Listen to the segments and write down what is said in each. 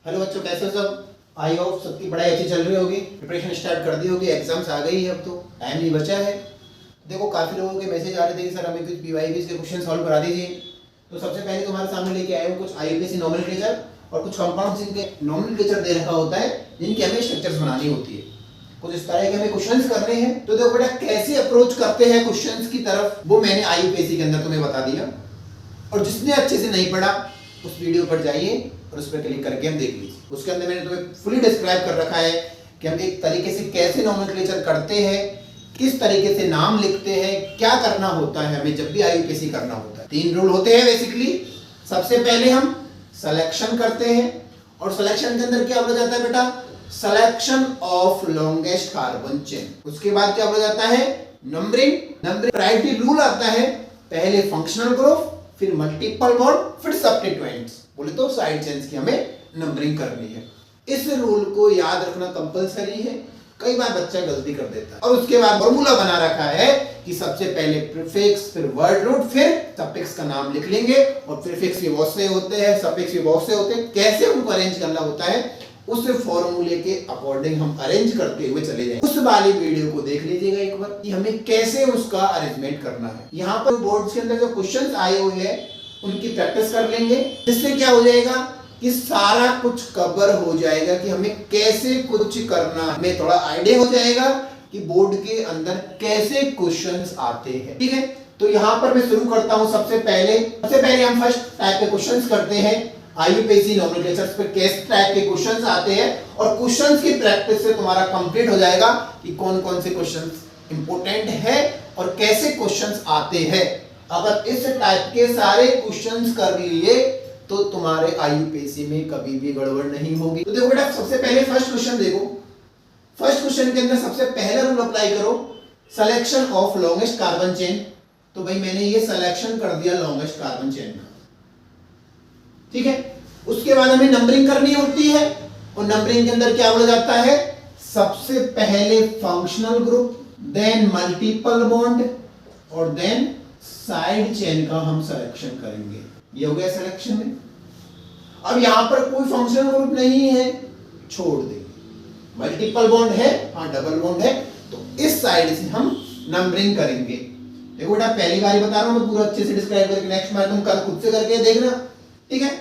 Hello बच्चों, कैसे हो सब? आई होप सबकी पढ़ाई अच्छी चल रही होगी, प्रिपरेशन स्टार्ट कर दी होगी, एग्जाम्स आ गई है, अब तो टाइम नहीं बचा है। देखो काफ़ी लोगों के मैसेज आ रहे थे कि सर हमें कुछ पीवाईबी के क्वेश्चन सॉल्व करा दीजिए। तो सबसे पहले तुम्हारे सामने लेके आए हो कुछ आईयूपीएसी नोमेनक्लेचर और कुछ कंपाउंड्स जिनके नोमेनक्लेचर दे रखा होता है, जिनकी हमें स्ट्रक्चर्स बनानी होती है। कुछ इस तरह के हमें क्वेश्चंस करने हैं। तो देखो बेटा, कैसे अप्रोच करते हैं क्वेश्चंस की तरफ, वो मैंने आईयूपीएसी के अंदर तुम्हें बता दिया। और जिसने अच्छे से नहीं पढ़ा उस वीडियो पर जाइए और उस पर क्लिक करके हम देख लीजिए। उसके अंदर मैंने तुम्हें फुली डिस्क्राइब कर रखा है कि हम एक तरीके से कैसे नोमेनक्लेचर करते हैं, किस तरीके से नाम लिखते हैं, क्या करना होता है हमें जब भी आईयूपीएसी करना होता है। 3 रूल होते हैं बेसिकली। सबसे पहले हम सिलेक्शन करते हैं और सिलेक्शन के अंदर क्या बोला जाता है बेटा? Selection of longest carbon chain. उसके बाद क्या बोला जाता है? नंबरिंग। प्रायोरिटी रूल आता है, पहले फंक्शनल ग्रुप, फिर मल्टीपल बॉन्ड, फिर सब्स्टिट्यूएंट्स। बोले तो साइड चेन्स की हमें नंबरिंग करनी है। इस रूल को याद रखना कंपलसरी है। कई बार बच्चा गलती कर देता है। और उसके बाद फॉर्मूला बना रखा है कि सबसे पहले प्रीफिक्स, फिर वर्ड रूट, फिर सफिक्स का नाम लिख लेंगे। और प्रीफिक्स भी बहुत से होते हैं, सफिक्स भी बहुत से होते हैं। कैसे उनको अरेंज करना होता है, उस फॉर्मूले के अकॉर्डिंग हम अरेंज करते हुए चले जाएंगे। उस वाली वीडियो को देख लीजिएगा एक बार कि हमें कैसे उसका अरेंजमेंट करना है। यहाँ पर बोर्ड के अंदर जो क्वेश्चंस आए हुए हैं उनकी प्रैक्टिस कर लेंगे, जिससे क्या हो जाएगा कि सारा कुछ कवर हो जाएगा कि हमें कैसे कुछ करना है। हमें थोड़ा आइडिया हो जाएगा कि बोर्ड के अंदर कैसे क्वेश्चंस आते हैं। ठीक है, तो यहाँ पर मैं शुरू करता हूँ। सबसे पहले हम फर्स्ट टाइप के क्वेश्चंस करते हैं। आईयूपीएसी नोमेनक्लेचर्स पे किस टाइप के क्वेश्चंस आते हैं और क्वेश्चंस की प्रैक्टिस से तुम्हारा कंप्लीट हो जाएगा कि कौन कौन से क्वेश्चंस इंपॉर्टेंट है और कैसे क्वेश्चंस आते हैं। अगर इस टाइप के सारे क्वेश्चंस कर लिए तो तुम्हारे आईयूपीएसी में कभी भी गड़बड़ नहीं होगी। तो देखो बेटा, सबसे पहले फर्स्ट क्वेश्चन देखो। फर्स्ट क्वेश्चन के अंदर सबसे पहला रूल अप्लाई करो, selection of longest carbon chain. तो भाई मैंने ये सिलेक्शन कर दिया लॉन्गेस्ट कार्बन चेन का। ठीक है, उसके बाद हमें नंबरिंग करनी होती है और नंबरिंग के अंदर क्या बोला जाता है? सबसे पहले functional group, then multiple bond और देन साइड चेन का हम सिलेक्शन करेंगे। ये हो गया सिलेक्शन में। अब यहां पर कोई फंक्शनल ग्रुप नहीं है, छोड़ देंगे। मल्टीपल बॉन्ड है, हाँ डबल बॉन्ड है, तो इस साइड से हम नंबरिंग करेंगे। देखो बेटा, पहली बार बता रहा हूं मैं, पूरा अच्छे से डिस्क्राइब करके, नेक्स्ट बार तुम कल खुद से करके देखना। ठीक है,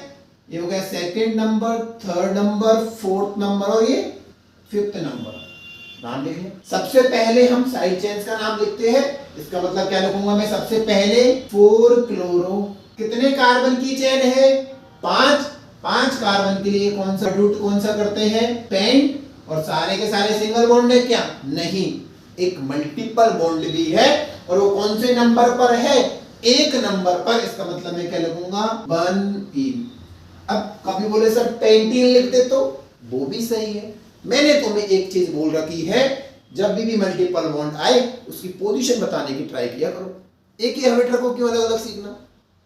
ये हो गया second number, third number, fourth number और ये फिफ्थ नंबर। नाम लिख लें। सबसे पहले हम साइड चेन्स का नाम लिखते हैं। इसका मतलब क्या लिखूंगा मैं? सबसे पहले 4 क्लोरो। कितने कार्बन की चेन है? 5 कार्बन के लिए कौन सा रूट कौन सा करते हैं? पेंट। और सारे के सारे सिंगल बॉन्ड है क्या? नहीं, एक मल्टीपल बॉन्ड भी है। और वो कौन से नंबर पर है? 1 नंबर पर। इसका मतलब मैं क्या लिखूंगा? 1 अब कभी बोले सर 10 लिख दे, तो वो भी सही है। मैंने तुम्हें एक चीज बोल रखी है, जब भी मल्टीपल बॉन्ड आए उसकी पोजीशन बताने की ट्राई किया करो। एक ही हैबिट रखो, क्यों अलग अलग सीखना।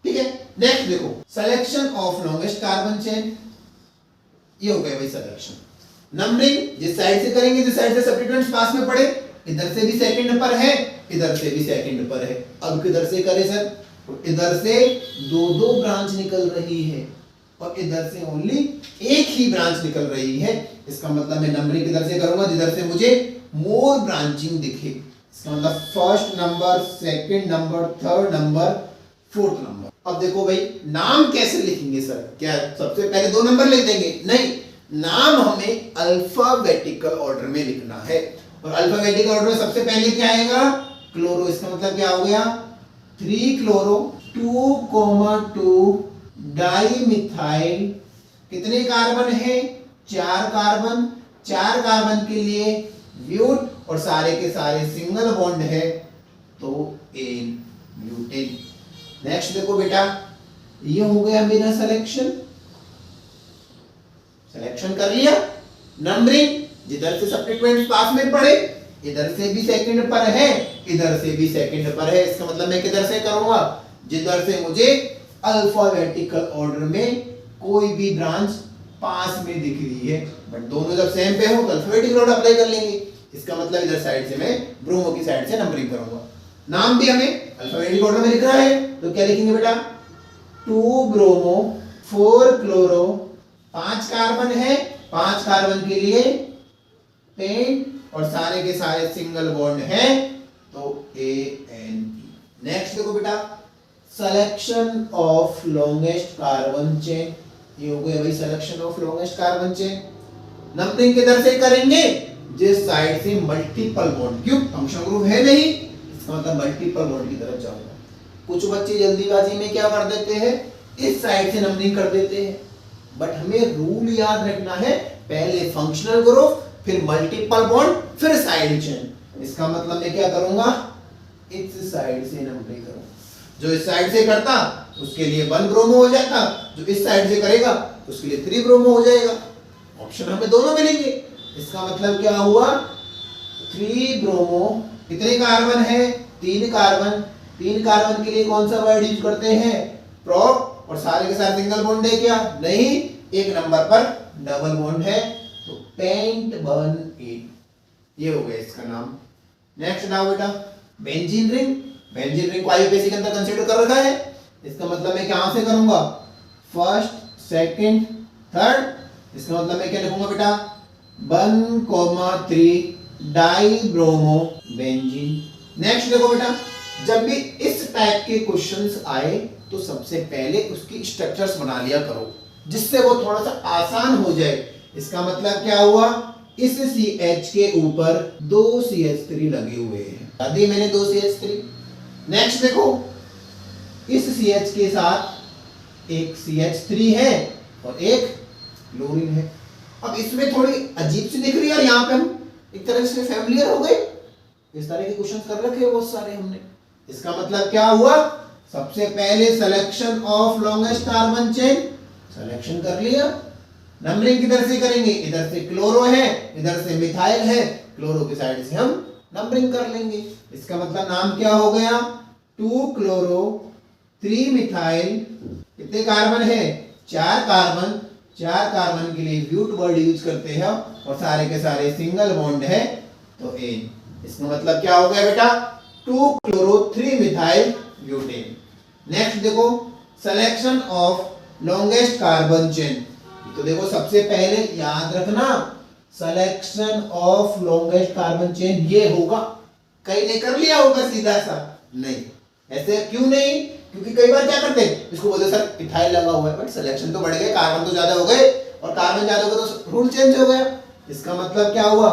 ठीक है, नेक्स्ट देखो, selection of longest carbon chain. ये हो गया भाई सिलेक्शन। नंबरिंग जिस साइड से करेंगे, जिस साइड से सब्स्टिट्यूएंट्स पास में पड़े, इधर से भी सेकंड पर है, इधर से भी सेकंड पर है। अब किधर से करे सर? तो इधर से 2 ब्रांच निकल रही है और इधर से ओनली एक ही ब्रांच निकल रही है। इसका मतलब मैं नंबरिंग किधर से करूंगा? जिधर से मुझे मोर ब्रांचिंग दिखे। इसका मतलब first number, second number, third number, fourth number. अब देखो भाई, नाम कैसे लिखेंगे सर? क्या सबसे पहले 2 नंबर लिख देंगे? नहीं, नाम हमें अल्फाबेटिकल ऑर्डर में लिखना है। और अल्फाबेटिकल ऑर्डर में सबसे पहले क्या आएगा? क्लोरो। इसका मतलब क्या हो गया? 3 क्लोरो, 2,2 डाइमिथाइल। कितने कार्बन है? 4 कार्बन। 4 कार्बन के लिए ब्यूट और सारे के सारे सिंगल बॉन्ड है, तो एन ब्यूटेन। नेक्स्ट देखो बेटा, ये हो गया मेरा सिलेक्शन। सिलेक्शन कर लिया। नंबरिंग, जिधर से सब्स्टिट्यूएंट्स पास में पड़े, इधर से भी सेकंड पर है, इधर से भी सेकंड पर है। इसका मतलब मैं किधर से करूंगा? जिधर से मुझे अल्फाबेटिकल ऑर्डर में कोई भी ब्रांच पास में दिख रही है। बट दोनों जब सेम पे हो तो अल्फाबेटिकल ऑर्डर अप्लाई कर लेंगे। इसका मतलब इधर साइड से मैं ब्रोमो की साइड से नंबरिंग करूंगा। नाम भी हमें अल्फाबेटिकल ऑर्डर में लिख रहा है, तो क्या लिखेंगे बेटा? 2 ब्रोमो, 4 क्लोरो, 5 कार्बन है, 5 कार्बन के लिए पेंट और सारे के सारे सिंगल बॉन्ड है, तो ANP। नेक्स्ट देखो बेटा, selection of longest carbon chain, ये हो गया भाई selection of longest carbon chain. Numbering किधर से करेंगे, जिस साइड से मल्टीपल बॉन्ड, क्यों फंक्शनल ग्रुप है नहीं, इसका मतलब मल्टीपल बॉन्ड की तरफ जाऊंगा। कुछ बच्चे जल्दीबाजी में क्या कर देते हैं, इस साइड से नंबरिंग कर देते हैं, बट हमें रूल याद रखना है, पहले फंक्शनल ग्रुप, फिर मल्टीपल बॉन्ड, फिर साइड चेन। इसका मतलब मैं क्या करूंगा, इस साइड से नंबरिंग करूंगा। जो इस साइड से करता उसके लिए 1 ब्रोमो हो जाता, जो इस साइड से करेगा उसके लिए 3 ब्रोमो हो जाएगा। ऑप्शन हमें दोनों मिलेंगे। इसका मतलब क्या हुआ, 3 ब्रोमो। कितने कार्बन है, 3 कार्बन। 3 कार्बन के लिए कौन सा वर्ड यूज करते हैं, प्रोप, और सारे के सारे सिंगल बॉन्ड है क्या, नहीं, एक नंबर पर डबल बॉन्ड है, तो पेंट 1A, ये हो गया इसका नाम। नेक्स्ट नाउ बेटा, बेंजीन रिंग। बेंजीन रिंग को आईयूपीएसी के अंदर कंसीडर कर रखा है, इसका मतलब मैं कहां से करूंगा, फर्स्ट, सेकंड, थर्ड। इसका मतलब मैं क्या लिखूंगा बेटा, 1,3 डाई ब्रोमो बेंजीन। नेक्स्ट देखो बेटा, जब भी इस टाइप के क्वेश्चंस आए तो सबसे पहले उसकी स्ट्रक्चर्स बना लिया करो, जिससे वो थोड़ा सा आसान हो जाए। इसका मतलब क्या हुआ, इस CH के ऊपर 2 CH3 लगे हुए हैं, अभी मैंने 2 CH3। नेक्स्ट देखो, इस CH के साथ एक CH3 है और एक क्लोरीन है। अब इसमें थोड़ी अजीब सी दिख रही है, और यहाँ पे हम एक तरह से फैमिलियर हो गए, इस तरह के क्वेश्चन कर रखे हैं बहुत सारे हमने। इसका मतलब क्या हुआ, सबसे पहले selection of longest carbon chain, selection कर लिया। नंबरिंग किधर से करेंगे, इधर से क्लोरो है, इधर से मिथाइल है, क्लोरो की साइड से हम नंबरिंग कर लेंगे। इसका मतलब नाम क्या हो गया, 2 क्लोरो 3 मिथाइल। कितने कार्बन है, 4 कार्बन। 4 कार्बन के लिए ब्यूट वर्ड यूज करते हैं, और सारे के सारे सिंगल बॉन्ड है, तो एन। इसका मतलब क्या हो गया बेटा, 2 क्लोरो 3 मिथाइल ब्यूटेन। नेक्स्ट देखो, selection of longest carbon chain. तो देखो सबसे पहले याद रखना, selection of longest carbon chain ये होगा। कहीं ने कर लिया होगा सीधा सा, नहीं। ऐसे क्यों नहीं, क्योंकि कई बार क्या करते हैं, इसको बोलते सर इथाइल लगा हुआ है, बट सिलेक्शन तो बढ़ गए, कार्बन तो ज्यादा हो गए, और कार्बन ज्यादा हो गए तो रूल चेंज हो गया। इसका मतलब क्या हुआ,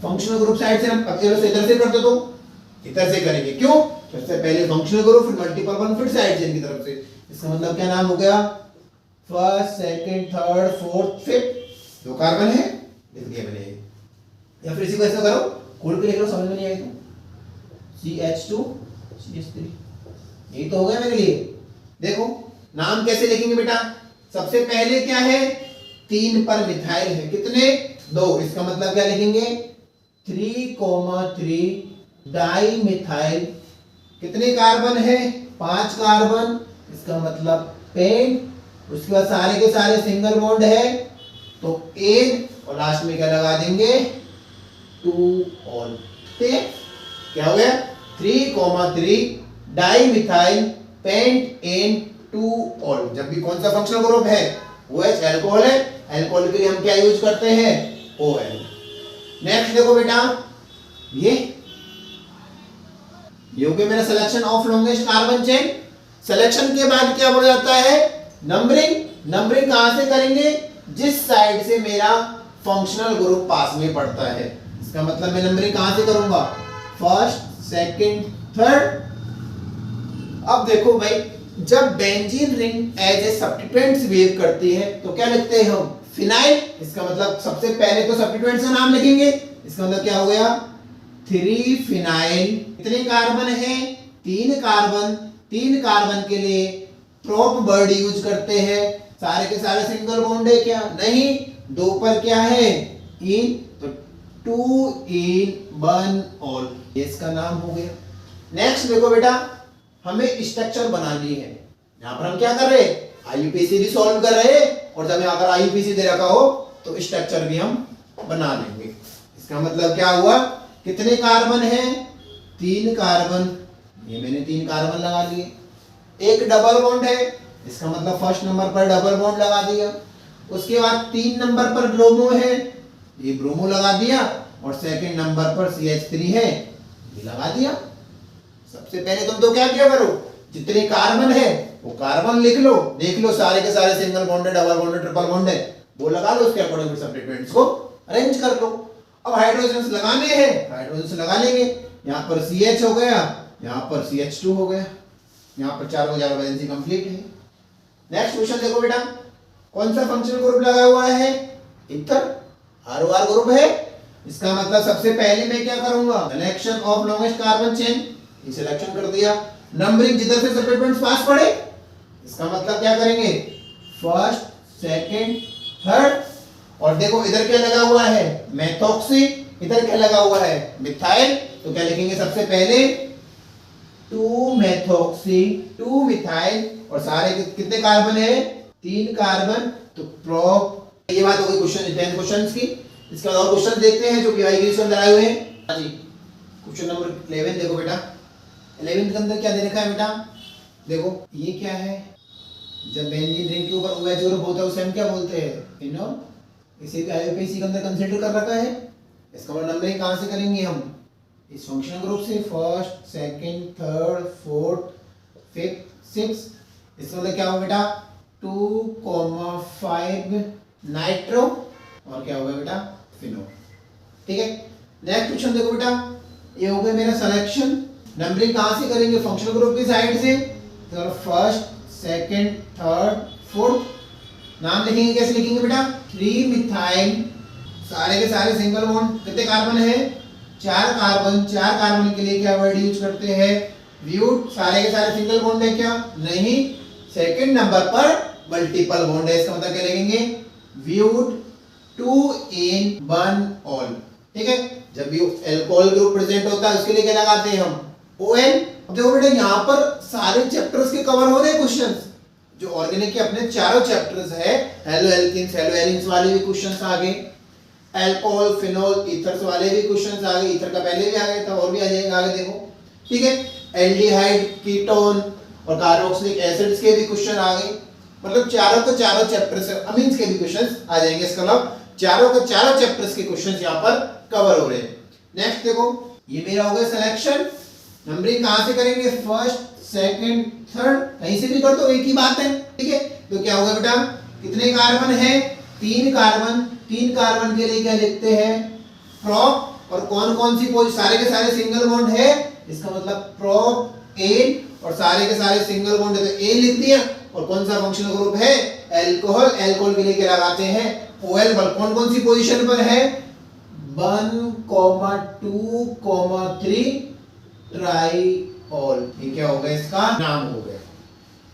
फंक्शनल ग्रुप साइड से हम इधर से करते तो इधर से करेंगे, क्यों, सबसे पहले फंक्शनल ग्रुप, फिर मल्टीपल वन, फिर साइड चेन की तरफ से। इसका मतलब क्या नाम हो गया, first, second, third, fourth, fifth. 2 carbon है, लिख दिया मैंने, या फिर इसी को ऐसा करो, खोल के लिख लो, समझ में नहीं आएगा, CH2 CH3, यही तो हो गया मेरे लिए। देखो नाम कैसे लिखेंगे बेटा, सबसे पहले क्या है, 3 पर मिथाइल है, कितने, 2। इसका मतलब क्या लिखेंगे, 3,3 डाई मिथाइल। कितने कार्बन है, 5 कार्बन। इसका मतलब पेंट, उसके बाद सारे के सारे सिंगल बॉन्ड है, तो एन, और लास्ट में क्या लगा देंगे, 2 ऑल। क्या हो गया, 3,3 di methyl pent an 2 ol. जब भी कौन सा फंक्शनल ग्रुप है, OH अल्कोहल है, अल्कोहल के लिए हम क्या यूज करते हैं, OL। नेक्स्ट देखो बेटा, ये हो गया मेरा selection of longest carbon chain. Selection के बाद क्या बोला जाता है, नंबरिंग। नंबरिंग कहां से करेंगे, जिस साइड से मेरा फंक्शनल ग्रुप पास में पड़ता है। इसका मतलब मैं नंबरिंग कहां से करूंगा, फर्स्ट, सेकंड, थर्ड। अब देखो भाई, जब benzene ring as a substituents behave करती है तो क्या लिखते हैं हम, फिनाइल। इसका मतलब सबसे पहले तो सब्स्टिट्यूएंट्स का नाम लिखेंगे। इसका मतलब क्या हो गया, 3 फिनाइल। कितने कार्बन है, 3 कार्बन। 3 कार्बन के लिए प्रोप वर्ड यूज करते हैं, सारे के सारे सिंगल बॉन्ड है क्या, नहीं। 2 पर क्या है, इन, तो 2 इन 1 ऑल, इसका नाम हो गया। नेक्स्ट देखो बेटा, हमें स्ट्रक्चर बनानी है। यहाँ पर हम क्या कर रहे हैं, आईयूपीसी भी सॉल्व कर रहे हैं, और जब यहाँ पर आईयूपीसी दे रखा हो तो स्ट्रक्चर भी हम बना लेंगे। इसका मतलब क्या हुआ, कितने कार्बन है, 3 कार्बन। ये मैंने 3 कार्बन लगा लिए। एक डबल बॉन्ड है, इसका मतलब फर्स्ट नंबर पर डबल बॉन्ड लगा दिया। उसके बाद 3 नंबर पर ब्रोमो है, ये ब्रोमो लगा दिया, और सेकंड नंबर पर CH3 है, ये लगा दिया। सबसे पहले तुम तो क्या किया करो, जितने कार्बन है वो कार्बन लिख लो, देख लो सारे के सारे single bonded, double bonded, triple bonded, वो लगा लो, उसके अकॉर्डिंग सब्स्टिट्यूएंट्स को अरेंज कर लो। अब हाइड्रोजन्स लगाने हैं, हाइड्रोजन्स लगा लेंगे। यहाँ पर CH हो गया, यहाँ पर CH2 हो गया, यहाँ पर चारों हजार वैलेंसी कंप्लीट है। नेक्स्ट क्वेश्चन देखो बेटा, कौन सा फंक्शनल ग्रुप लगा हुआ है, ईथर, ROR ग्रुप है। इसका मतलब सबसे पहले मैं क्या करूंगा, selection of longest carbon chain, ये सिलेक्शन कर दिया। नंबरिंग जिधर से सब्स्टिट्यूएंट्स पास पड़े, इसका मतलब क्या करेंगे, फर्स्ट, सेकंड, थर्ड, और देखो इधर क्या लगा हुआ है, मेथॉक्सी, इधर क्या लगा हुआ है, मिथाइल, तो क्या लिखेंगे सबसे पहले 2 मेथॉक्सी 2 मिथाइल, और सारे कितने कार्बन है, 3 कार्बन, तो प्रोप। ये बात हो गई क्वेश्चन 10 क्वेश्चंस की। इसके बाद और क्वेश्चन देखते हैं जो पीवाई के अंदर आए हुए हैं। हां जी, क्वेश्चन नंबर 11 देखो बेटा, 11 के अंदर क्या दे रखा है बेटा, देखो ये क्या है, जब बेंजीन रिंग के ऊपर OH ग्रुप होता है उसे हम क्या बोलते हैं, फिनोल, इसे भी IUPAC के अंदर कंसीडर कर रखा है। इसका मतलब नंबरिंग कहां से करेंगे हम, इस फंक्शनल ग्रुप से, first, second, third, fourth, fifth, six. इसका मतलब क्या होगा बेटा, 2,5 नाइट्रो, और क्या होगा बेटा, फिनोल। ठीक है, नेक्स्ट क्वेश्चन देखो बेटा, ये हो गया मेरा सिलेक्शन। नंबरिंग कहां से करेंगे, फंक्शनल ग्रुप की साइड से, तो फर्स्ट, सेकंड, थर्ड, फोर्थ। नाम लिखेंगे, कैसे लिखेंगे बेटा, 3 मिथाइल, सारे के सारे सिंगल बॉन्ड, कितने कार्बन है, 4 कार्बन, 4 कार्बन के लिए क्या वर्ड यूज करते हैं, ब्यूट, सारे के सारे सिंगल बॉन्ड है क्या, नहीं। सेकंड नंबर पर मल्टीपल बॉन्ड है, इसका मतलब क्या लिखेंगे, ब्यूट 2 in 1 ऑल। ठीक है, जब भी अल्कोहल ग्रुप प्रेजेंट होता है उसके लिए क्या लगाते हैं हम, ON। अब देखो बेटा यहाँ पर सारे चैप्टर्स के कवर हो रहे हैं क्वेश्चंस, जो ऑर्गेनिक के अपने चारों चैप्टर्स है, हेलो एल्किन्स, हेलो एरिन्स वाले भी क्वेश्चंस आ गए, अल्कोहल, फिनोल, ईथर्स वाले भी क्वेश्चंस आ गए, ईथर का पहले भी आ गया था, और भी आ जाएगा आगे देखो। ठीक है, एल्डिहाइड, कीटोन और कार्बोक्सिलिक एसिड्स के भी क्वेश्चन आ गए, मतलब चारों के चारों चैप्टर्स, अमीन्स के भी क्वेश्चंस आ जाएंगे। इसका मतलब चारों के चारों चैप्टर्स के क्वेश्चंस यहाँ पर कवर हो रहे हैं। नेक्स्ट देखो, ये मेरा हो गया सिलेक्शन। नंबरिंग कहां से करेंगे, फर्स्ट, सेकंड, थर्ड, कहीं से भी कर दो, एक ही बात है। ठीक है, तो क्या होगा बेटा, कितने कार्बन है, 3 कार्बन, 3 कार्बन के लिए क्या लिखते हैं, प्रोप, और कौन कौन सी पोजीशन, सारे के सारे सिंगल बॉन्ड है, इसका मतलब प्रोप एन, और सारे के सारे सिंगल बॉन्ड है तो ए लिख दिया। और कौन सा फंक्शनल ग्रुप है, अल्कोहल, अल्कोहल के लिए क्या लगाते हैं, OL, कौन कौन सी पोजीशन पर है, 1, 2, 3 ट्राईऑल। ये क्या हो गया, इसका नाम हो गया।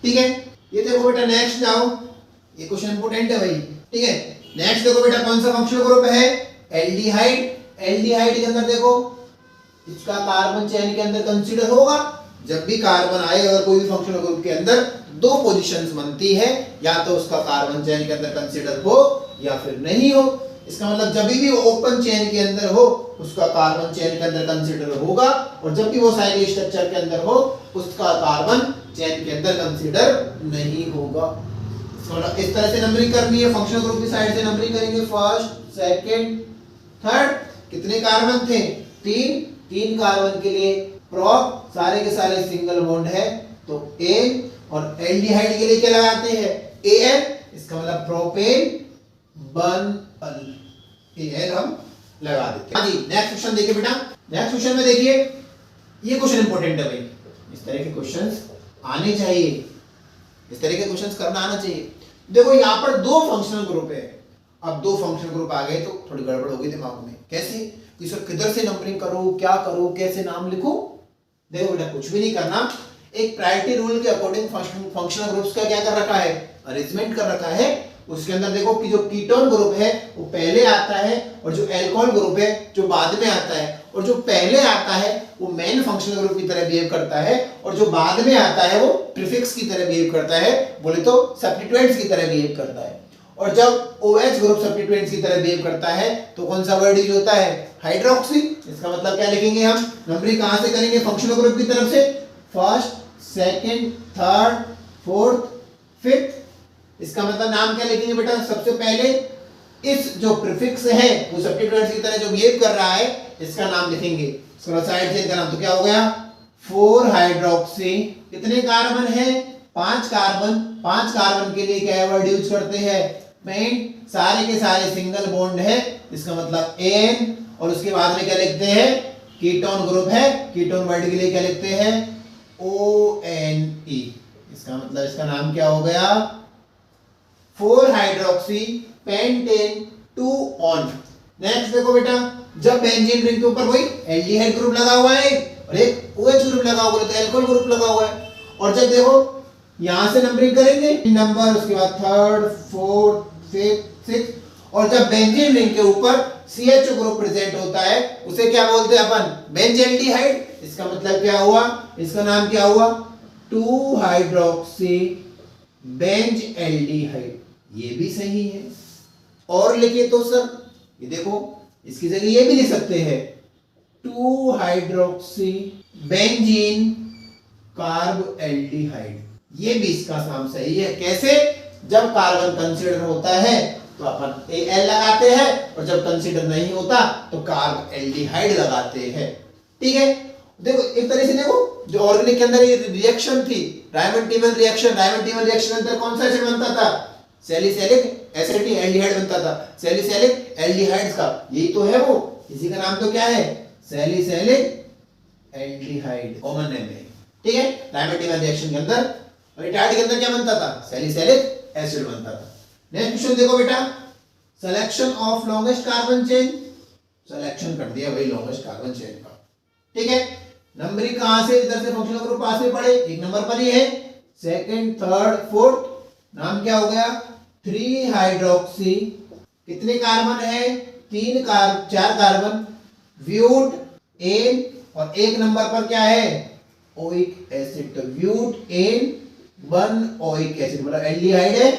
ठीक है, ये देखो बेटा, नेक्स्ट जाओ, ये क्वेश्चन इंपोर्टेंट है भाई। ठीक है, नेक्स्ट देखो बेटा, कौन सा फंक्शनल ग्रुप है, एल्डिहाइड। एल्डिहाइड के अंदर देखो, इसका कार्बन चेन के अंदर कंसीडर होगा, जब भी कार्बन आए अगर कोई भी फंक्शनल ग्रुप के अंदर 2 पोजीशंस बनती है, या तो उसका कार्बन चेन के अंदर कंसीडर हो या फिर नहीं हो। इसका मतलब जब भी ओपन चेन के अंदर हो उसका कार्बन चेन के अंदर कंसीडर होगा, और जब भी वो साइक्लिक स्ट्रक्चर के अंदर हो उसका कार्बन चेन के अंदर कंसीडर नहीं होगा। इस तरह से नंबरिंग करनी है, फंक्शनल ग्रुप की साइड से नंबरिंग करेंगे, फर्स्ट, सेकंड, थर्ड। कितने कार्बन थे, 3 कार्बन के लिए प्रोप, सारे के सारे सिंगल बॉन्ड है तो A, और एल्डिहाइड के लिए क्या लगाते हैं, AN, इसका मतलब प्रोपेन, 1 AL हम लगा देते हैं। हाँ जी, नेक्स्ट क्वेश्चन देखिए बेटा, नेक्स्ट क्वेश्चन में देखिए, ये क्वेश्चन इंपॉर्टेंट है भाई, इस तरह के क्वेश्चंस आने चाहिए, इस तरह के क्वेश्चंस करना आना चाहिए। देखो यहाँ पर 2 फंक्शनल ग्रुप है, अब 2 फंक्शनल ग्रुप आ गए तो थोड़ी गड़बड़ होगी दिमाग में, कैसे, इसको किधर से नंबरिंग करूं, क्या करूं, कैसे नाम लिखूं। देखो बेटा, कुछ भी नहीं करना, एक प्रायोरिटी रूल के अकॉर्डिंग फंक्शनल ग्रुप्स का क्या कर रखा है, अरेंजमेंट कर रखा है। उसके अंदर देखो कि जो कीटोन ग्रुप है वो पहले आता है, और जो अल्कोहल ग्रुप है जो बाद में आता है, और जो पहले आता है वो मेन फंक्शनल ग्रुप की तरह बिहेव करता है, और जो बाद में आता है वो प्रीफिक्स की तरह बिहेव करता है, बोले तो सब्स्टिट्यूएंट्स की तरह बिहेव करता है। और जब OH ग्रुप सब्स्टिट्यूएंट्स की तरह बिहेव करता है तो कौन सा वर्ड यूज होता है, हाइड्रोक्सी। इसका मतलब क्या लिखेंगे हम, नंबरिंग कहां से करेंगे, फंक्शनल ग्रुप की तरफ से, first, second, third, fourth, fifth. इसका मतलब नाम क्या लिखेंगे बेटा? सबसे पहले इस जो प्रीफिक्स है वो सब्स्टिट्यूएंट्स की तरह जो बिहेव कर रहा है इसका नाम लिखेंगे। इसका साइड चेन का नाम तो क्या हो गया? 4 हाइड्रोक्सी। कितने कार्बन है? 5 कार्बन। 5 कार्बन के लिए क्या वर्ड यूज करते हैं? पेंट। सारे के सारे सिंगल बॉन्ड है, इसका मतलब एन। और उसके बाद में क्या लिखते हैं? कीटोन ग्रुप है, कीटोन वर्ड के लिए क्या लिखते हैं? ONE। इसका मतलब इसका नाम क्या हो गया? 4 हाइड्रोक्सी पेंटेन 2 ऑन। नेक्स्ट देखो बेटा, जब बेंजीन रिंग के ऊपर वही एल्डिहाइड ग्रुप लगा हुआ है और एक OH ग्रुप लगा हुआ है, तो एल्कोहल ग्रुप लगा हुआ है। और जब देखो यहां से नंबरिंग करेंगे नंबर, उसके बाद 3rd 4th 5th 6th, और जब बेंजीन रिंग के ऊपर CH ग्रुप प्रेजेंट होता है उसे क्या बोलते हैं अपन? बेंजेल्डिहाइड। इसका मतलब क्या हुआ? इसका नाम क्या हुआ? 2 हाइड्रोक्सी बेंजेल्डिहाइड। ये भी सही है। और लिखे तो सर ये देखो, इसकी जगह ये भी लिख सकते हैं 2 हाइड्रोक्सी बेंजीन कार्ब एल्डिहाइड। ये भी इसका नाम सही है। कैसे? जब कार्बन कंसीडर होता है तो अपन Al लगाते हैं, और जब कंसीडर नहीं होता तो कार्ब एल्डिहाइड लगाते हैं। ठीक है, देखो एक तरह से देखो जो ऑर्गेनिक के अंदर ये रिएक्शन थी, रायमंड टीमन रिएक्शन, रायमंड टीमन रिएक्शन के अंदर कौन सा एसिड बनता था? सैलिसिलिक एसिड एल्डिहाइड बनता था। सैलिसिलिक एल्डिहाइड्स का यही तो है वो, इसी का नाम तो क्या है? सैलिसिलिक एल्डिहाइड, कॉमन नेम है। ठीक है, रायमंड टीमन रिएक्शन के अंदर रिटार्ड के अंदर क्या बनता था? सैलिसिलिक एसिड बनता था। नेक्स्ट क्वेश्चन देखो बेटा, selection of longest carbon chain. Selection कर दिया भाई लॉन्गेस्ट कार्बन चेन का। ठीक है, नंबरिंग कहां से? इधर से फंक्शनल ग्रुप पास में पड़े, एक नंबर पर ही है, 2nd 3rd 4th। नाम क्या हो गया? 3 हाइड्रोक्सी। कितने कार्बन है? 4 कार्बन। ब्यूट एन, और एक नंबर पर क्या है? Oic acid. तो ब्यूट एन 1 ओइक एसिड, मतलब एल्डिहाइड है।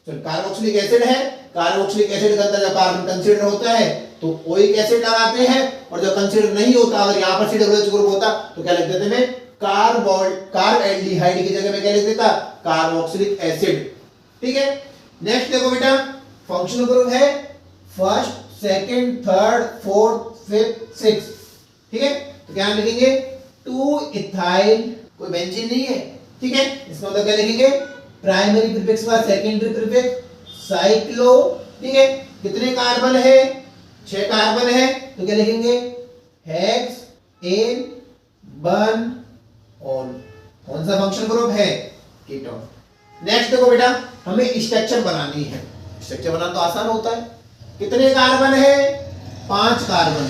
तो कार्बोक्सिलिक एसिड है। कार्बोक्सिलिक एसिड के अंदर जब कार्बन कंसीडर होता है तो ओइक एसिड लगाते हैं, और जब कंसीडर नहीं होता, अगर यहां पर COH ग्रुप होता तो क्या लिख देते मैं? कार्ब एल्डिहाइड की जगह में क्या लिख देता? Carboxylic acid. ठीक है, नेक्स्ट देखो बेटा, फंक्शनल ग्रुप है 1st 2nd 3rd 4th 5th 6th। ठीक है, तो क्या लिखेंगे? 2 इथाइल, कोई बेंजीन नहीं है। ठीक है, इसका मतलब क्या लिखेंगे? प्राइमरी प्रीफिक्स का सेकेंडरी प्रीफिक्स साइक्लो। ठीक है, कितने कार्बन है? 6 कार्बन है, तो क्या लिखेंगे? Hex an 1 one. कौन सा फंक्शन ग्रुप है? कीटोन। नेक्स्ट देखो बेटा, हमें स्ट्रक्चर बनानी है। स्ट्रक्चर बनाना तो आसान होता है। कितने कार्बन है? 5 कार्बन,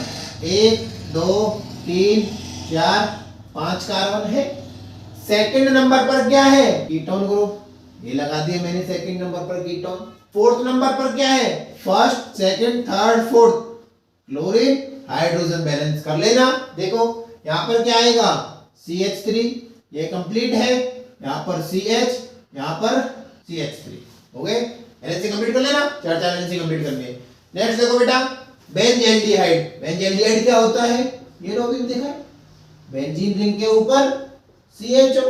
1 2 3 4 5 कार्बन है। सेकंड नंबर पर क्या है? कीटोन ग्रुप, ये लगा दिया मैंने सेकंड नंबर पर कीटोन। 4th नंबर पर क्या है? 1st 2nd 3rd 4th chlorine hydrogen balance कर लेना। देखो यहां पर क्या आएगा? CH3, ये कंप्लीट है। यहां पर CH, यहां पर CH3। हो गए, एनएसी कंप्लीट कर लेना, 4 एनएसी कंप्लीट करने। नेक्स्ट देखो बेटा, बेंजेल्डिहाइड। बेंजेल्डिहाइड क्या होता है? ये लो भी देखा है, बेंजीन रिंग के ऊपर CHO।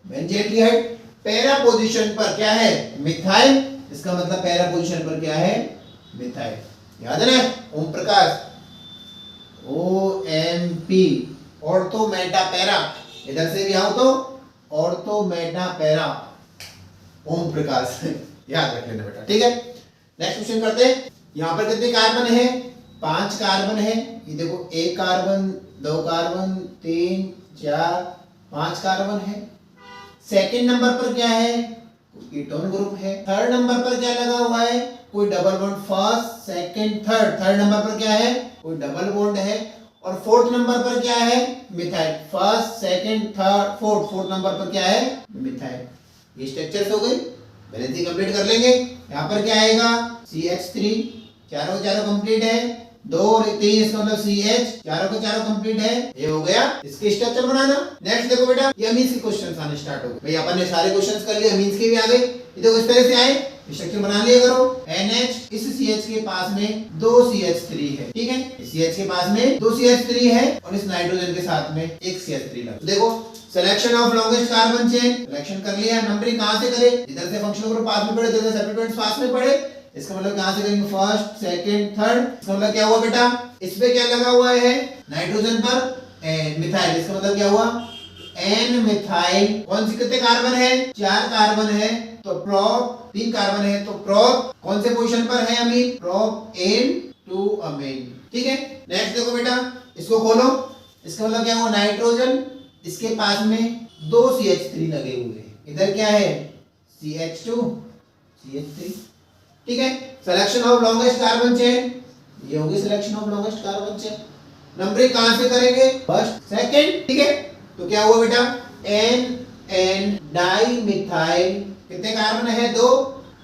बेंजेल्डिहाइड पैरा पोजीशन पर क्या है? मिथाइल। इसका मतलब पैरा पोजीशन पर क्या है? मिथाइल। याद है ना? Om Prakash, OMP, ortho Meta para. इधर से भी आओ तो ortho Meta para, Om Prakash. याद रख लेना बेटा। ठीक है, नेक्स्ट क्वेश्चन करते हैं। यहां पर कितने कार्बन है? 5 कार्बन है। ये देखो 1 कार्बन 2 कार्बन 3 4 5 कार्बन है। सेकंड नंबर पर क्या है? कीटोन ग्रुप है। थर्ड नंबर पर क्या लगा हुआ है? कोई double bond, 1st 2nd 3rd। Third number पर क्या है? कोई डबल बॉन्ड है। और 4th नंबर पर क्या है? Methyl. 1st 2nd 3rd 4th, 4th number पर क्या है? मिथाइल। ये स्ट्रक्चर्स हो गई, बैलेंसिंग कंप्लीट कर लेंगे। यहाँ पर क्या आएगा? CH3, चारों कंप्लीट है। 2 और 3, इसका मतलब CH, चारों कंप्लीट है। ये हो गया इसके स्ट्रक्चर बनाना। नेक्स्ट देखो बेटा, ये अमीन्स के क्वेश्चंस आने स्टार्ट हो गए। भाई अपन ने सारे क्वेश्चंस कर लिए, अमीन्स के भी आ गए। ये देखो इस तरह से आए, स्ट्रक्चर बना लिया करो। NH इस CH के पास में 2 CH3 है, ठीक है, इस CH के पास में 2 CH3 है और इस नाइट्रोजन के साथ में एक CH3 लगा। देखो selection of longest carbon chain selection कर लिया। नंबरिंग कहां से करें? इधर से फंक्शनल ग्रुप पास में पड़े, इधर से सेपरेट पास में पड़े। इसका मतलब कहां से करेंगे? First, second, third. इसका मतलब क्या हुआ बेटा? इस पे क्या लगा हुआ है? नाइट्रोजन पर मिथाइल। इसका मतलब क्या हुआ? N methyl. कौन सी कितने कार्बन है? 4 कार्बन है, तो प्रोप 3 कार्बन है, तो प्रोप कौन से पोजीशन पर है अमीन? प्रोप N2 अमीन, ठीक है। नेक्स्ट देखो बेटा, इसको खोलो। इसका मतलब क्या हुआ? नाइट्रोजन इसके पास में 2 CH3 लगे हुए हैं। इधर क्या है? CH2 CH3, ठीक है। Selection of longest carbon chain, ये होगी selection of longest carbon chain. Numbering कहां से करेंगे? फर्स्ट, सेकंड, ठीक है। तो क्या हुआ बेटा? N di methyl. कितने कार्बन है? 2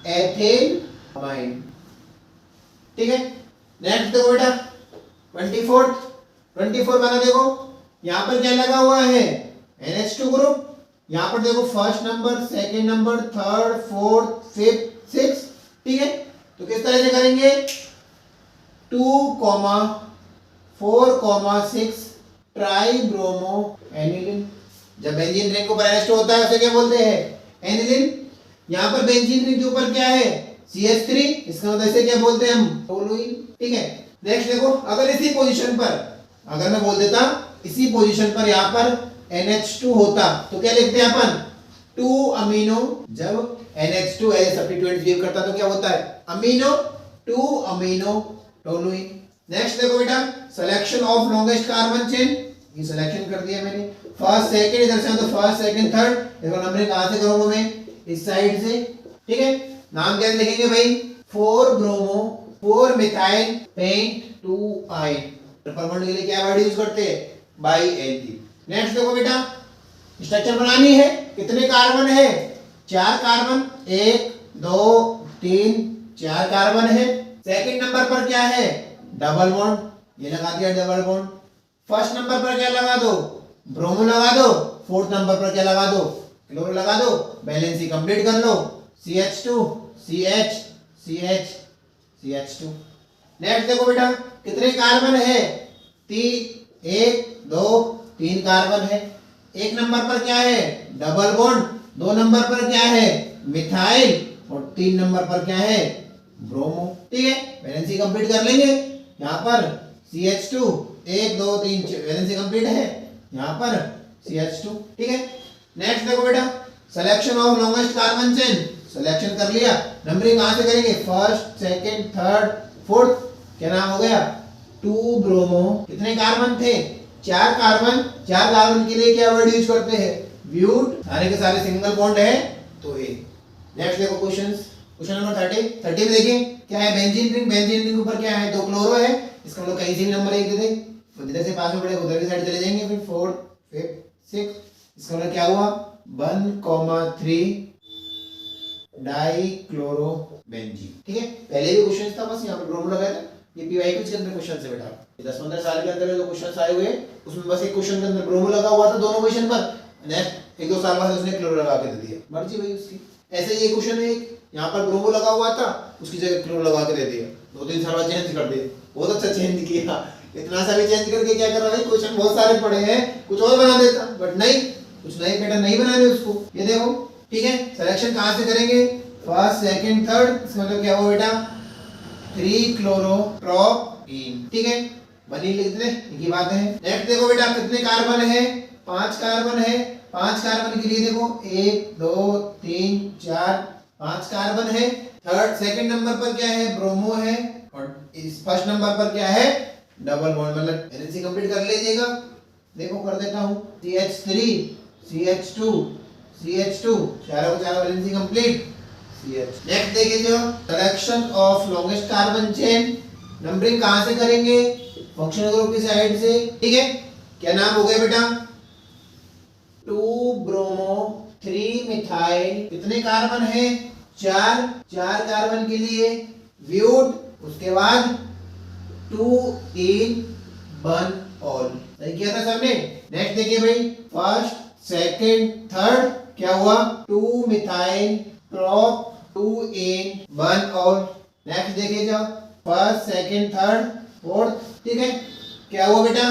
एथेन अमाइन, ठीक है। नेक्स्ट देखो बेटा 24 बना। देखो यहां पर क्या लगा हुआ है? NH2 group. यहां पर देखो first number, second number, third, fourth, fifth, six, ठीक है। तो किस तरह से करेंगे? 2, 4, 6 ट्राई ब्रोमो एनिलीन। जब बेंजीन रिंग के ऊपर NH2 होता है उसे क्या बोलते हैं? एनिलीन। यहां पर बेंजीन रिंग के ऊपर क्या है? CH3। इसका मतलब इसे क्या बोलते हैं हम? टोलुइन, ठीक है। नेक्स्ट देखो, अगर इसी पोजीशन पर, अगर मैं बोल देता इसी पोजीशन पर यहां पर NH2 होता तो क्या लिखते हैं अपन? 2 अमीनो। जब NH2 एज सब्स्टिट्यूएंट बिहेव करता तो क्या होता है? Amino, 2 amino toluene. नेक्स्ट देखो बेटा, selection of longest carbon chain, ये सिलेक्शन कर दिया मैंने। फर्स्ट, सेकंड, इधर से तो फर्स्ट, सेकंड, थर्ड। देखो नंबरिंग कहां से करूंगा मैं? इस साइड से, ठीक है। नाम क्या लिखेंगे भाई? 4 ब्रोमो 4 मिथाइल पेंट 2 आयन। परमाणु के लिए क्या वर्ड यूज करते हैं? By N. नेक्स्ट देखो बेटा, स्ट्रक्चर बनानी है। कितने कार्बन है? 4 कार्बन, 1 2 3 4 कार्बन है। सेकंड नंबर पर क्या है? डबल बॉन्ड, ये लगा दिया डबल बॉन्ड। फर्स्ट नंबर पर क्या लगा दो? ब्रोमो लगा दो। फोर्थ नंबर पर क्या लगा दो? क्लोरो लगा दो। बैलेंस ही कंप्लीट कर लो। CH2 CH CH CH2। Next देखो बेटा, कितने कार्बन है? 1 2 3 कार्बन है। एक नंबर पर क्या है? Double bond. 2 नंबर पर क्या है? मिथाइल। और 3 नंबर पर क्या है? ब्रोमो, ठीक है। बैलेंस ही कंप्लीट कर लेंगे। यहाँ पर CH2 1 2 3 बैलेंस ही कंप्लीट है। यहाँ पर CH2, ठीक है। नेक्स्ट देखो बेटा, selection of longest carbon chain selection कर लिया। नंबरिंग कहां से करेंगे? First, second, third, fourth. क्या नाम हो गया? 2 ब्रोमो। कितने कार्बन थे? 4 कार्बन। 4 कार्बन के लिए क्या वर्ड यूज करते हैं? ब्यूट। सारे के सारे सिंगल बॉन्ड है तो ए। नेक्स्ट देखो क्वेश्चंस। क्वेश्चन नंबर 30 में देखिए क्या है? Benzene ring. बेंजीन रिंग के ऊपर क्या है? 2 क्लोरो है। इसका मतलब कहीं से भी नंबर 1 दे दे, इधर से पास में पड़े उधर की साइड चले जाएंगे। फिर 4 5 6। इसका मतलब क्या हुआ? 1,3 डाई क्लोरो बेंजीन, ठीक है। पहले भी क्वेश्चन था, बस यहाँ पे ब्रोमो लगाया था। ये पीवाईक्यू के अंदर क्वेश्चन है बेटा। 10-15 साल के अंदर जो क्वेश्चन आए हुए उसमें बस एक क्वेश्चन के अंदर ब्रोमो लगा हुआ था दोनों क्वेश्चन पर। नेक्स्ट 1-2 साल बाद उसने क्लोरो लगा के दे दिया, मर्जी भाई उसकी। ऐसे ये क्वेश्चन है, यहाँ पर ब्रोमो लगा हुआ था उसकी जगह क्लोरो लगा के दे दिया। 2-3 साल बाद चेंज कर दिया, बहुत अच्छा चेंज किया। इतना सा भी चेंज करके क्या कर रहा है? क्वेश्चन बहुत सारे पड़े हैं, कुछ और बना देता, बट नहीं, कुछ नए पैटर्न नहीं बनाने उसको। ये देखो, ठीक है। सिलेक्शन कहां से करेंगे? First, second, third. इसका मतलब क्या हुआ बेटा? 3 क्लोरोप्रोपीन, ठीक है। बनी लिख दे, ये बात है। नेक्स्ट देखो बेटा, कितने कार्बन है? 5 कार्बन है। 5 कार्बन के लिए देखो 1 2 3 4 5 कार्बन है। थर्ड सेकंड नंबर पर क्या है? ब्रोमो है। और इस फर्स्ट नंबर पर क्या है? डबल बॉन्ड, मतलब एनएसी कंप्लीट कर लीजिएगा। देखो कर देता हूं, CH3 CH2 CH2 चारों को चारों बैलेंसिंग कंप्लीट। CH। नेक्स्ट देखिए जो selection of longest carbon chain, numbering कहां से करेंगे? फंक्शनल ग्रुप की साइड से, ठीक है। क्या नाम हो गया बेटा? 2 ब्रोमो 3 मिथाइल। कितने कार्बन है? 4 कार्बन के लिए ब्यूट, उसके बाद 2 इन 1 ऑल। सही किया था सबने। नेक्स्ट देखिए भाई, फर्स्ट सेकंड थर्ड क्या हुआ? 2 methyl prop 2 in 1 all। Next देखिए जाओ, फर्स्ट सेकंड थर्ड फोर्थ, ठीक है। क्या हुआ बेटा,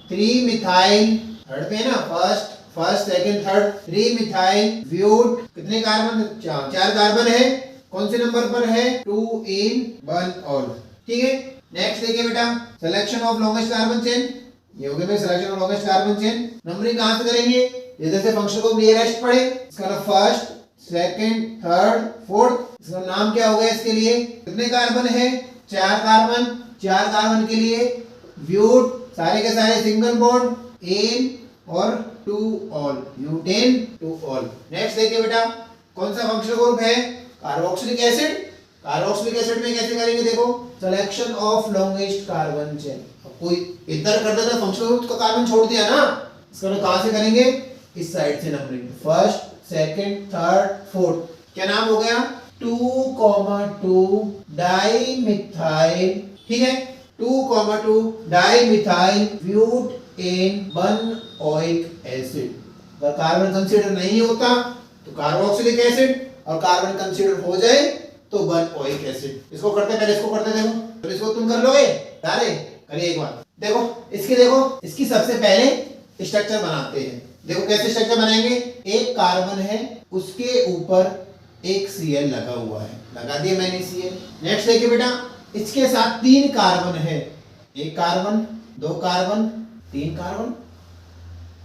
3 मिथाइल, थर्ड पे है ना, first second third, 3 methyl but, कितने कार्बन, 4 कार्बन है, कौन से नंबर पर है, 2 in 1 all, ठीक है। नेक्स्ट देखिए बेटा, selection of longest carbon chain, ये हो गया मेरा selection of longest carbon chain. Numbering कहां से करेंगे, इधर से फंक्शन को नियरेस्ट पढ़े, इसका नाम फर्स्ट सेकंड थर्ड फोर्थ, इसका नाम क्या हो गया, इसके लिए कितने कार्बन है, 4 कार्बन, 4 कार्बन के लिए ब्यूट, सारे के सारे सिंगल बॉन्ड एन और 2 ऑल, ब्यूटेन 2 ऑल। नेक्स्ट देखिए बेटा, कौन सा फंक्शनल ग्रुप है, कार्बोक्सिलिक एसिड। कार्बोक्सिलिक एसिड में कैसे करेंगे, देखो selection of longest carbon chain, कोई इधर कर देता फंक्शनल ग्रुप का कार्बन छोड़ दिया ना, इसका कहां से करेंगे, इस साइड से numbering, first second third fourth, क्या नाम हो गया, 2,2 डाइमिथाइल, ठीक है, 2,2 डाइमिथाइल ब्यूटेन 1 ओइक एसिड। अगर कार्बन कंसीडर नहीं होता तो कार्बोक्सिलिक एसिड, और कार्बन कंसीडर हो जाए तो 1 ओइक एसिड। इसको करते पहले इसको करते, देखो तो इसको तुम कर लोगे, अरे करिए एक बार, देखो इसकी सबसे पहले स्ट्रक्चर बनाते हैं। देखो कैसे स्ट्रक्चर बनाएंगे, एक कार्बन है उसके ऊपर एक Cl लगा हुआ है, लगा दिया मैंने Cl। नेक्स्ट देखिए बेटा, इसके साथ 3 कार्बन है, एक कार्बन 2 कार्बन 3 कार्बन,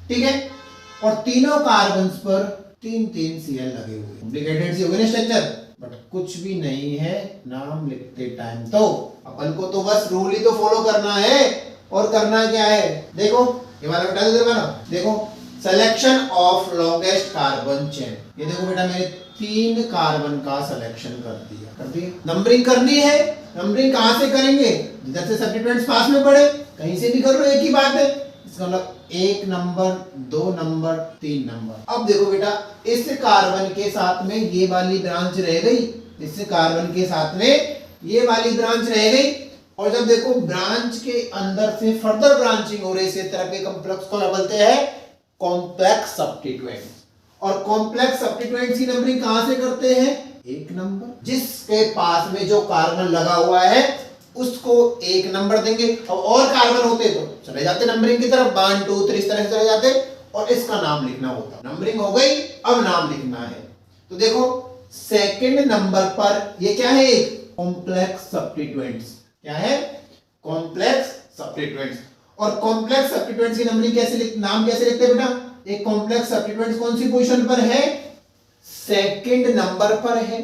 ठीक है, और तीनों कार्बन पर 3 Cl लगे हुए, कॉम्प्लिकेटेड सी हो गई ना स्ट्रक्चर, बट कुछ भी नहीं है नाम लिखते टाइम, तो अपन को तो बस रूल ही तो फॉलो करना है, और करना क्या है, देखो ये वाला बेटा इधर बना, देखो selection of longest carbon chain, ये देखो बेटा मैंने 3 कार्बन का सिलेक्शन कर दिया, नंबरिंग करनी है। नंबरिंग कहां से करेंगे, जिधर से सब्स्टिट्यूएंट्स पास में पड़े, कहीं से भी कर लो, एक ही बात है, इसका मतलब 1 नंबर 2 नंबर 3 नंबर। अब देखो बेटा, इस कार्बन के साथ में ये वाली ब्रांच रह गई, इस कार्बन के साथ में ये वाली ब्रांच रह गई, और जब देखो ब्रांच के अंदर से फर्दर ब्रांचिंग हो रही है इस तरह के कॉम्प्लेक्स को बोलते हैं कॉम्प्लेक्स सब्स्टिट्यूएंट्स। और कॉम्प्लेक्स सब्स्टिट्यूएंट्स की नंबरिंग कहां से करते हैं, 1 नंबर, जिसके पास में जो कार्बन लगा हुआ है उसको 1 नंबर देंगे, और कार्बन होते तो चले जाते नंबरिंग की तरफ, 1 2 3 इस तरह से चले जाते, और इसका नाम लिखना होता। नंबरिंग हो गई, अब नाम लिखना है, तो देखो सेकंड नंबर पर ये क्या है, एक कॉम्प्लेक्स सब्स्टिट्यूएंट्स, क्या है, कॉम्प्लेक्स सब्स्टिट्यूएंट्स। और कॉम्प्लेक्स सब्स्टिट्यूएंट्स की नंबरिंग कैसे नाम कैसे लिखते हैं बेटा, एक कॉम्प्लेक्स सब्स्टिट्यूएंट्स कौन सी पोजीशन पर है, सेकंड नंबर पर है,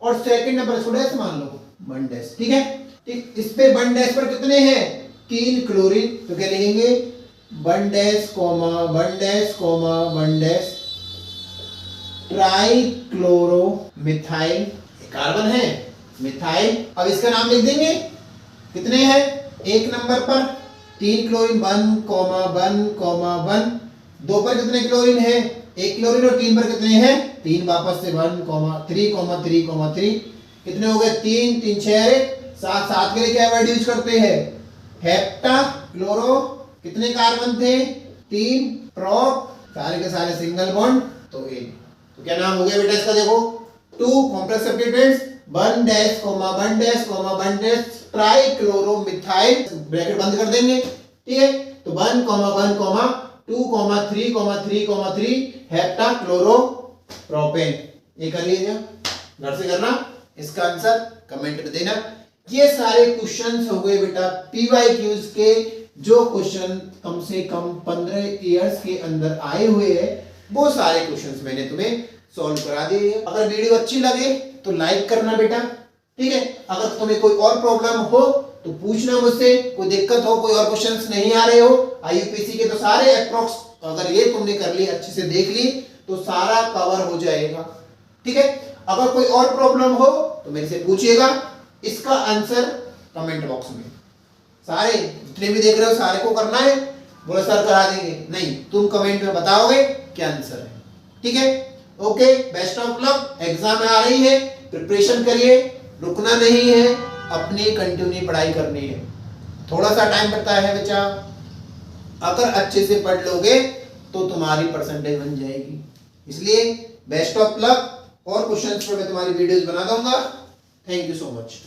और सेकंड नंबर छोड़े मान लो 1 डैश, ठीक है, ठीक, इस पे 1 डैश पर कितने हैं, 3 क्लोरीन, तो क्या लिखेंगे 1 dash comma 1 dash comma 1 dash trichloro methyl, carbon है मिथाइल। अब इसका नाम लिख देंगे, कितने हैं, 1 नंबर पर 3 क्लोरीन 1 कोमा 1 कोमा 1, 2 पर कितने क्लोरीन है, 1 क्लोरीन, और 3 पर कितने हैं 3, वापस से 1 कोमा 3 कोमा 3 कोमा 3, कितने हो गए 3 3 6 7 के लिए क्या वर्ड यूज करते हैं, हेप्टा क्लोरो, कितने कार्बन थे 3, प्रोप, सारे के सारे सिंगल बॉन्ड, तो 1, तो क्या नाम हो गया बेटा इसका, देखो 2 complex substituents 1 dash comma 1 dash comma 1 dash trichloromethyl, bracket बंद कर देंगे, ठीक है, तो 1 comma 1 comma 2 comma 3 comma 3 comma 3 हेप्टा क्लोरो प्रोपेन। ये कर लीजिए, घर से करना, इसका आंसर कमेंट में देना। ये सारे क्वेश्चंस हो गए बेटा पीवाईक्यूज के, जो क्वेश्चन कम से कम 15 इयर्स के अंदर आए हुए हैं, वो सारे क्वेश्चंस मैंने तुम्हें सॉल्व करा दिए। अगर वीडियो अच्छी लगे तो लाइक करना बेटा, ठीक है, अगर तुम्हें कोई और प्रॉब्लम हो तो पूछना मुझसे, कोई दिक्कत हो, कोई और क्वेश्चंस नहीं आ रहे हो आईयूपीएससी के, तो सारे अप्रॉक्स अगर ये तुमने कर ली, अच्छे से देख ली, तो सारा कवर हो जाएगा, ठीक है। अगर कोई और प्रॉब्लम हो तो मेरे से पूछिएगा, इसका आंसर कमेंट बॉक्स में, सारे जितने भी देख रहे हो सारे को करना है, बोला सर करा देंगे, नहीं, तुम कमेंट में बताओगे क्या आंसर है, ठीक है। Okay, best of luck, exam आ रही है, प्रिपरेशन करिए, रुकना नहीं है, अपनी कंटिन्यू पढ़ाई करनी है, थोड़ा सा टाइम लगता है बच्चा, अगर अच्छे से पढ़ लोगे तो तुम्हारी परसेंटेज बन जाएगी, इसलिए बेस्ट ऑफ लक, और क्वेश्चंस पे मैं तुम्हारी वीडियोस बना दूंगा। Thank you so much.